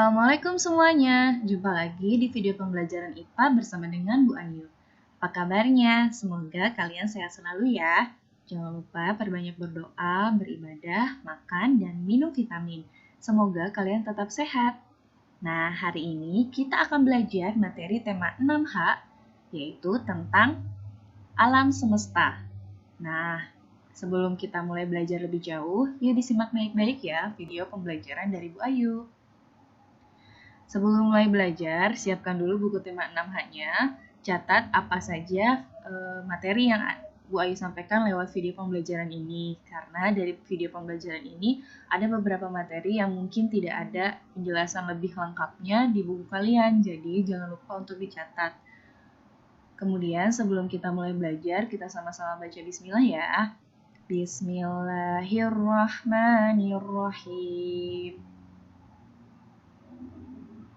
Assalamualaikum semuanya, jumpa lagi di video pembelajaran IPA bersama dengan Bu Ayu. Apa kabarnya? Semoga kalian sehat selalu ya. Jangan lupa perbanyak berdoa, beribadah, makan, dan minum vitamin. Semoga kalian tetap sehat. Nah, hari ini kita akan belajar materi tema 6H, yaitu tentang alam semesta. Nah, sebelum kita mulai belajar lebih jauh, yuk disimak baik-baik ya video pembelajaran dari Bu Ayu. Sebelum mulai belajar, siapkan dulu buku tema 6H-nya, catat apa saja materi yang Bu Ayu sampaikan lewat video pembelajaran ini. Karena dari video pembelajaran ini ada beberapa materi yang mungkin tidak ada penjelasan lebih lengkapnya di buku kalian, jadi jangan lupa untuk dicatat. Kemudian sebelum kita mulai belajar, kita sama-sama baca bismillah ya. Bismillahirrahmanirrahim.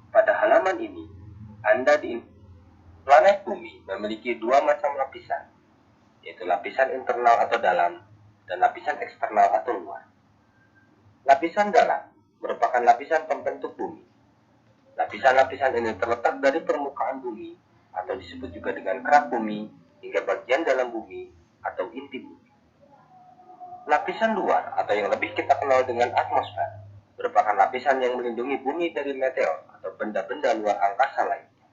Pada halaman ini, Anda planet Bumi memiliki dua macam lapisan, yaitu lapisan internal atau dalam dan lapisan eksternal atau luar. Lapisan dalam merupakan lapisan pembentuk bumi. Lapisan-lapisan ini terletak dari permukaan bumi atau disebut juga dengan kerak bumi hingga bagian dalam bumi atau inti bumi. Lapisan luar atau yang lebih kita kenal dengan atmosfer merupakan lapisan yang melindungi bumi dari meteor atau benda-benda luar angkasa lainnya.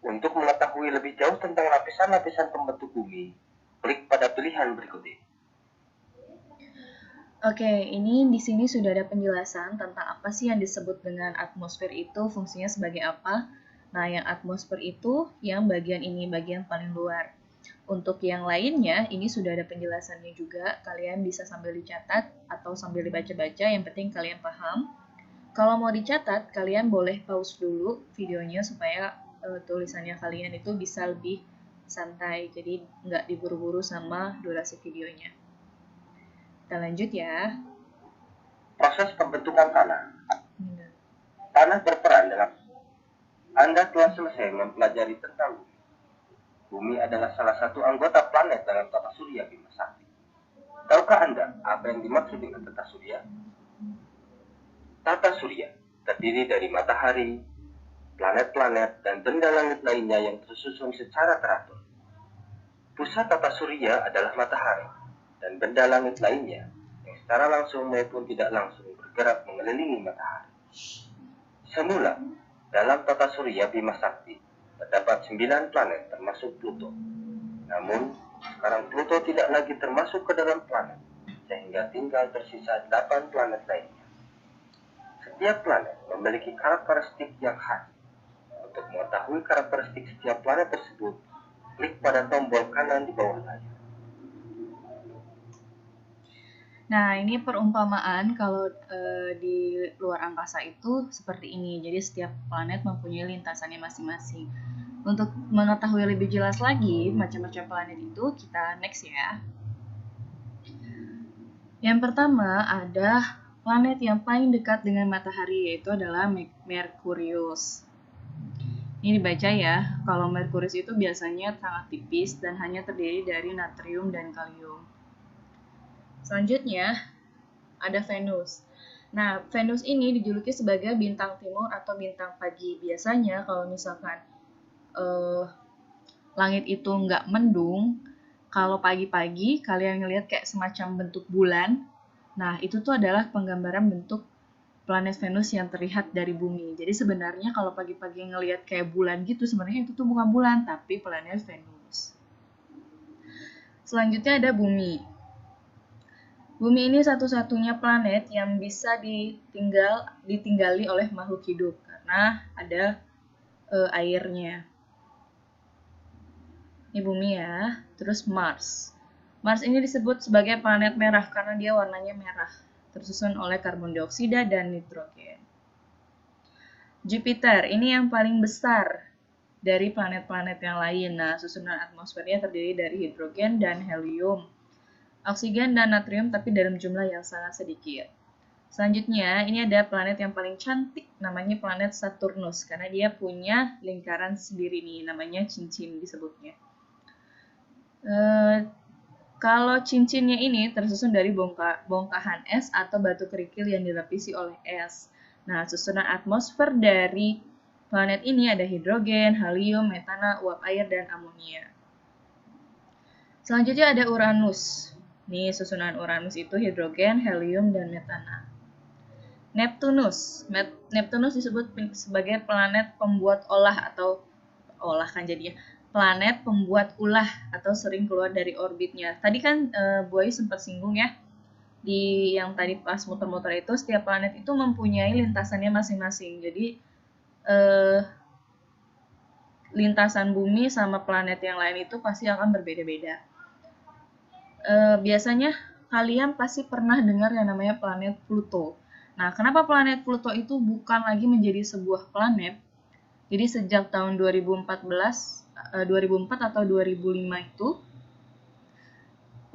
Untuk mengetahui lebih jauh tentang lapisan-lapisan pembentuk bumi, klik pada pilihan berikut ini. Oke, ini di sini sudah ada penjelasan tentang apa sih yang disebut dengan atmosfer itu, fungsinya sebagai apa. Nah, yang atmosfer itu yang bagian ini, bagian paling luar. Untuk yang lainnya, ini sudah ada penjelasannya juga. Kalian bisa sambil dicatat atau sambil dibaca-baca, yang penting kalian paham. Kalau mau dicatat, kalian boleh pause dulu videonya supaya tulisannya kalian itu bisa lebih santai, jadi nggak diburu-buru sama durasi videonya. Kita lanjut ya. Proses pembentukan tanah. Tanah berperan dalam. Anda telah selesai mempelajari tentang bumi. Bumi adalah salah satu anggota planet dalam tata surya Bima Sakti. Tahukah Anda apa yang dimaksud dengan tata surya? Tata surya terdiri dari matahari, planet-planet, dan benda langit lainnya yang tersusun secara teratur. Pusat tata surya adalah matahari, dan benda langit lainnya yang secara langsung maupun tidak langsung bergerak mengelilingi matahari. Semula, dalam tata surya Bima Sakti, terdapat 9 planet termasuk Pluto. Namun, sekarang Pluto tidak lagi termasuk ke dalam planet, sehingga tinggal tersisa 8 planet lainnya. Setiap planet memiliki karakteristik yang khas. Untuk mengetahui karakteristik setiap planet tersebut, klik pada tombol kanan di bawah layar. Nah, ini perumpamaan kalau di luar angkasa itu seperti ini. Jadi setiap planet mempunyai lintasannya masing-masing. Untuk mengetahui lebih jelas lagi macam-macam planet itu, kita next ya. Yang pertama ada planet yang paling dekat dengan matahari, yaitu adalah Merkurius. Ini dibaca ya, kalau Merkurius itu biasanya sangat tipis dan hanya terdiri dari natrium dan kalium. Selanjutnya, ada Venus. Nah, Venus ini dijuluki sebagai bintang timur atau bintang pagi. Biasanya kalau misalkan langit itu nggak mendung, kalau pagi-pagi kalian ngelihat kayak semacam bentuk bulan, nah itu tuh adalah penggambaran bentuk planet Venus yang terlihat dari bumi. Jadi sebenarnya kalau pagi-pagi ngelihat kayak bulan gitu, sebenarnya itu tuh bukan bulan, tapi planet Venus. Selanjutnya ada Bumi. Bumi ini satu-satunya planet yang bisa ditinggali oleh makhluk hidup karena ada airnya. Ini Bumi ya. Terus Mars. Mars ini disebut sebagai planet merah karena dia warnanya merah, tersusun oleh karbon dioksida dan nitrogen. Jupiter ini yang paling besar dari planet-planet yang lain. Nah, susunan atmosfernya terdiri dari hidrogen dan helium, oksigen dan natrium, tapi dalam jumlah yang sangat sedikit. Selanjutnya, ini ada planet yang paling cantik, namanya planet Saturnus, karena dia punya lingkaran sendiri nih, namanya cincin disebutnya. Kalau cincinnya ini tersusun dari bongkahan es atau batu kerikil yang dilapisi oleh es. Nah, susunan atmosfer dari planet ini ada hidrogen, helium, metana, uap air, dan amonia. Selanjutnya ada Uranus. Nih, susunan Uranus itu hidrogen, helium, dan metana. Neptunus. Neptunus disebut sebagai planet pembuat planet pembuat ulah atau sering keluar dari orbitnya. Tadi kan Bu Ayu sempat singgung ya, di yang tadi pas muter-muter itu setiap planet itu mempunyai lintasannya masing-masing. Jadi lintasan bumi sama planet yang lain itu pasti akan berbeda-beda. Biasanya kalian pasti pernah dengar yang namanya planet Pluto. Nah, kenapa planet Pluto itu bukan lagi menjadi sebuah planet? Jadi sejak tahun 2004 atau 2005 itu,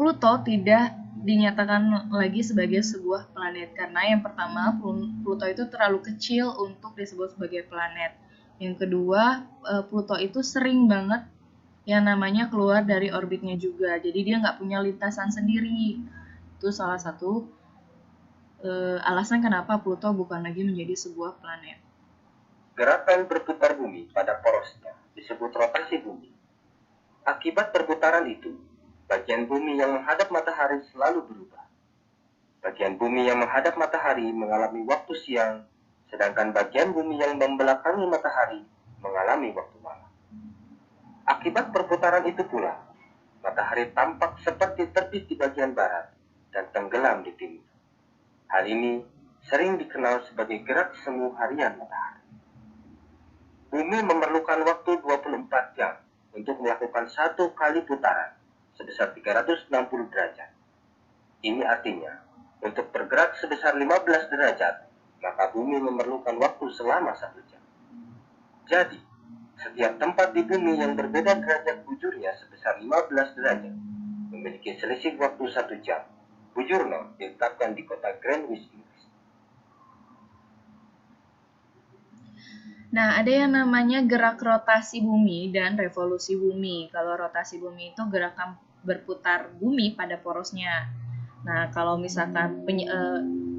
Pluto tidak dinyatakan lagi sebagai sebuah planet. Karena yang pertama, Pluto itu terlalu kecil untuk disebut sebagai planet. Yang kedua, Pluto itu sering banget yang namanya keluar dari orbitnya juga. Jadi dia nggak punya lintasan sendiri. Itu salah satu alasan kenapa Pluto bukan lagi menjadi sebuah planet. Gerakan berputar bumi pada porosnya disebut rotasi bumi. Akibat perputaran itu, bagian bumi yang menghadap matahari selalu berubah. Bagian bumi yang menghadap matahari mengalami waktu siang, sedangkan bagian bumi yang membelakangi matahari mengalami waktu malam. Akibat perputaran itu pula, matahari tampak seperti terbit di bagian barat dan tenggelam di timur. Hal ini sering dikenal sebagai gerak semu harian matahari. Bumi memerlukan waktu 24 jam untuk melakukan satu kali putaran sebesar 360 derajat. Ini artinya, untuk bergerak sebesar 15 derajat, maka bumi memerlukan waktu selama 1 jam. Jadi, setiap tempat di bumi yang berbeda derajat bujurnya sebesar 15 derajat memiliki selisih waktu 1 jam. Bujurno ditetapkan di kota Greenwich, Inggris. Nah, ada yang namanya gerak rotasi bumi dan revolusi bumi. Kalau rotasi bumi itu gerakan berputar bumi pada porosnya. Nah, kalau misalkan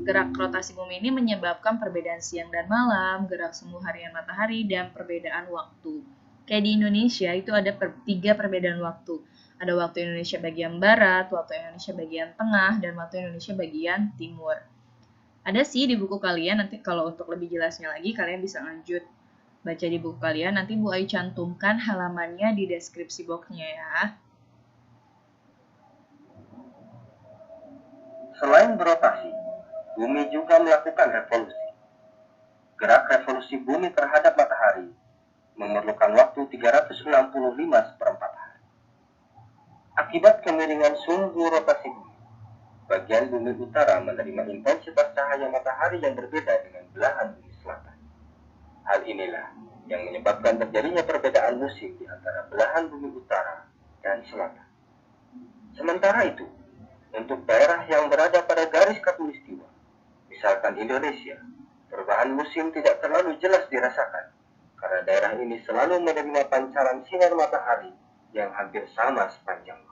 gerak rotasi bumi ini menyebabkan perbedaan siang dan malam, gerak semu harian matahari, dan perbedaan waktu. Kayak di Indonesia itu ada 3 perbedaan waktu. Ada waktu Indonesia bagian barat, waktu Indonesia bagian tengah, dan waktu Indonesia bagian timur. Ada sih di buku kalian, nanti kalau untuk lebih jelasnya lagi kalian bisa lanjut baca di buku kalian. Nanti Bu Ayu cantumkan halamannya di deskripsi boxnya ya. Selain berotasi, bumi juga melakukan revolusi. Gerak revolusi bumi terhadap matahari memerlukan waktu 365 hari. Akibat kemiringan sumbu rotasi bumi, bagian bumi utara menerima intensitas cahaya matahari yang berbeda dengan belahan bumi selatan. Hal inilah yang menyebabkan terjadinya perbedaan musim di antara belahan bumi utara dan selatan. Sementara itu, untuk daerah yang berada pada garis khatulistiwa, misalkan Indonesia, perubahan musim tidak terlalu jelas dirasakan, karena daerah ini selalu menerima pancaran sinar matahari yang hampir sama sepanjang waktu.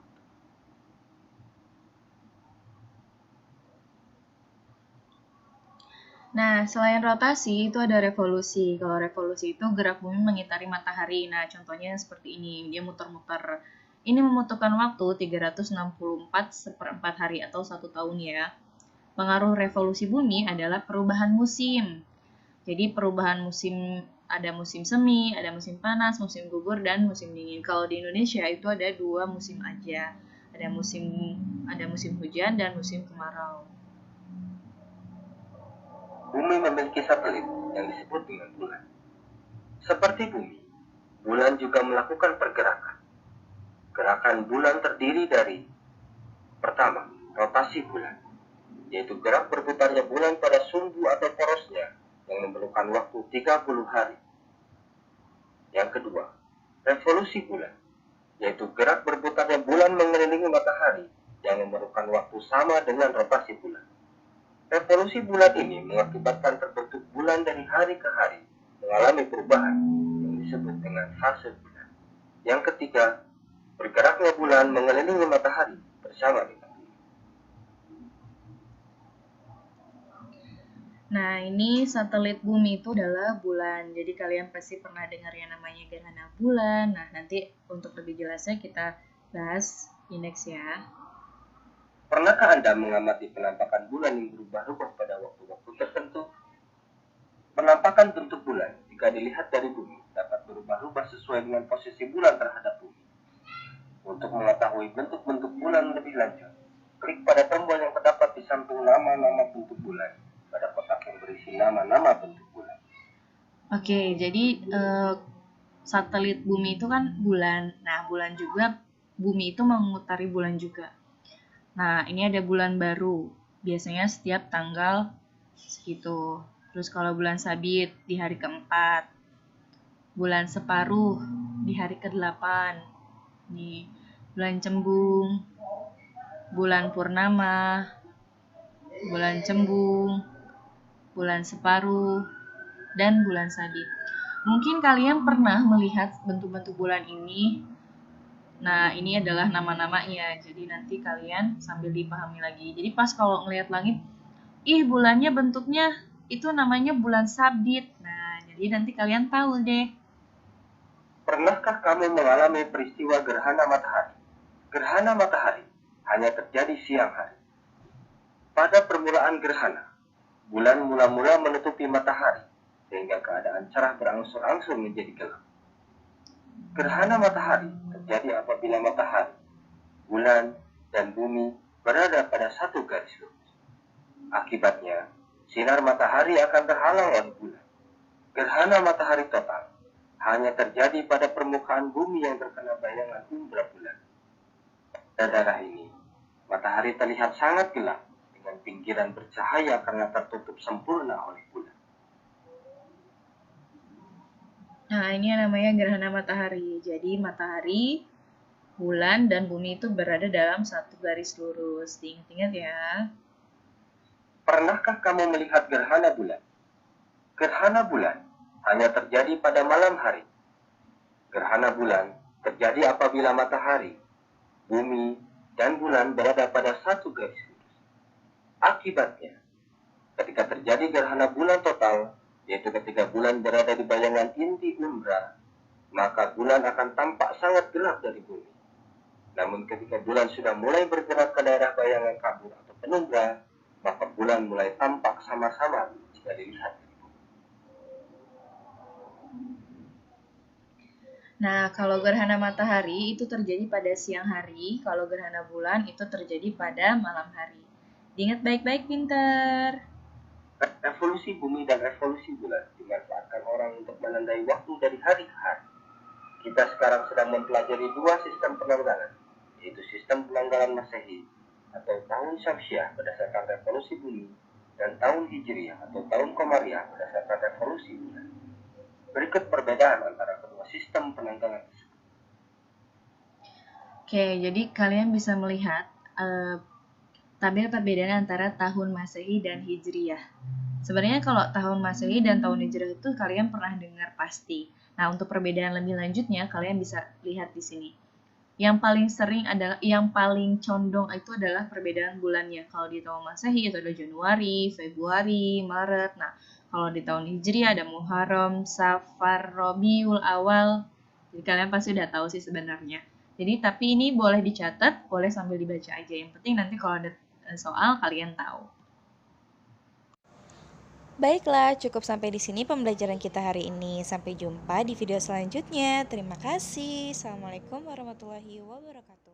Nah, selain rotasi, itu ada revolusi. Kalau revolusi itu gerak bumi mengitari matahari. Nah, contohnya seperti ini. Dia muter-muter. Ini membutuhkan waktu 364 hari atau 1 tahun ya. Pengaruh revolusi bumi adalah perubahan musim. Jadi perubahan musim, ada musim semi, ada musim panas, musim gugur, dan musim dingin. Kalau di Indonesia itu ada 2 musim aja. Ada musim hujan dan musim kemarau. Bumi memiliki satelit yang disebut dengan bulan. Seperti bumi, bulan juga melakukan pergerakan. Gerakan bulan terdiri dari pertama, rotasi bulan, yaitu gerak berputarnya bulan pada sumbu atau porosnya yang memerlukan waktu 30 hari. Yang kedua, revolusi bulan, yaitu gerak berputarnya bulan mengelilingi matahari yang memerlukan waktu sama dengan rotasi bulan. Revolusi bulan ini mengakibatkan terbentuk bulan dari hari ke hari mengalami perubahan yang disebut dengan fase bulan. Yang ketiga, bergeraknya bulan mengelilingi matahari bersama dengan bumi. Nah, ini satelit bumi itu adalah bulan. Jadi kalian pasti pernah dengar yang namanya gerhana bulan. Nah, nanti untuk lebih jelasnya kita bahas di next ya. Pernahkah Anda mengamati penampakan bulan yang berubah-ubah pada waktu-waktu tertentu? Penampakan bentuk bulan, jika dilihat dari bumi, dapat berubah-ubah sesuai dengan posisi bulan terhadap bumi. Untuk mengetahui bentuk-bentuk bulan lebih lanjut, klik pada tombol yang terdapat di samping nama-nama bentuk bulan pada kotak yang berisi nama-nama bentuk bulan. Oke, jadi satelit bumi itu kan bulan. Nah, bulan juga, bumi itu mengutari bulan juga. Nah, ini ada bulan baru. Biasanya setiap tanggal segitu. Terus kalau bulan sabit di hari keempat. Bulan separuh di hari ke-8. Nih, bulan cembung, bulan purnama, bulan cembung, bulan separuh, dan bulan sabit. Mungkin kalian pernah melihat bentuk-bentuk bulan ini. Nah, ini adalah nama-namanya. Jadi nanti kalian sambil dipahami lagi. Jadi pas kalau ngelihat langit, bulannya bentuknya itu namanya bulan sabit. Nah, jadi nanti kalian tahu deh. Pernahkah kamu mengalami peristiwa gerhana matahari? Gerhana matahari hanya terjadi siang hari. Pada permulaan gerhana, bulan mula-mula menutupi matahari, sehingga keadaan cerah berangsur-angsur menjadi gelap. Gerhana matahari terjadi apabila matahari, bulan, dan bumi berada pada satu garis lurus. Akibatnya, sinar matahari akan terhalang oleh bulan. Gerhana matahari total hanya terjadi pada permukaan bumi yang terkena bayangan umbra bulan. Pada daerah ini, matahari terlihat sangat gelap dengan pinggiran bercahaya karena tertutup sempurna oleh bulan. Nah, ini yang namanya gerhana matahari. Jadi matahari, bulan, dan bumi itu berada dalam satu garis lurus. Diingat-ingat ya. Pernahkah kamu melihat gerhana bulan? Gerhana bulan hanya terjadi pada malam hari. Gerhana bulan terjadi apabila matahari, bumi, dan bulan berada pada satu garis lurus. Akibatnya, ketika terjadi gerhana bulan total, yaitu ketika bulan berada di bayangan inti umbra, maka bulan akan tampak sangat gelap dari bumi. Namun ketika bulan sudah mulai bergerak ke daerah bayangan kabur atau penumbra, maka bulan mulai tampak sama-sama jika dilihat. Nah, kalau gerhana matahari itu terjadi pada siang hari, kalau gerhana bulan itu terjadi pada malam hari. Diingat baik-baik, pinter. Evolusi bumi dan evolusi bulan dimanfaatkan orang untuk menandai waktu dari hari ke hari. Kita sekarang sedang mempelajari dua sistem penanggalan, yaitu sistem penanggalan Masehi atau tahun Syamsiah berdasarkan revolusi bumi dan tahun Hijriah atau tahun Komariah berdasarkan revolusi bulan. Berikut perbedaan antara kedua sistem penanggalan tersebut. Oke, jadi kalian bisa melihat tabel perbedaan antara tahun Masehi dan Hijriah. Sebenarnya kalau tahun Masehi dan tahun Hijriah itu kalian pernah dengar pasti. Nah, untuk perbedaan lebih lanjutnya kalian bisa lihat di sini. Yang paling sering adalah, yang paling condong itu adalah perbedaan bulannya. Kalau di tahun Masehi itu ada Januari, Februari, Maret. Nah, kalau di tahun Hijriah ada Muharram, Safar, Rabiul Awal. Jadi kalian pasti udah tahu sih sebenarnya. Jadi tapi ini boleh dicatat, boleh sambil dibaca aja. Yang penting nanti kalau ada soal kalian tahu. Baiklah, cukup sampai di sini pembelajaran kita hari ini. Sampai jumpa di video selanjutnya. Terima kasih. Assalamualaikum warahmatullahi wabarakatuh.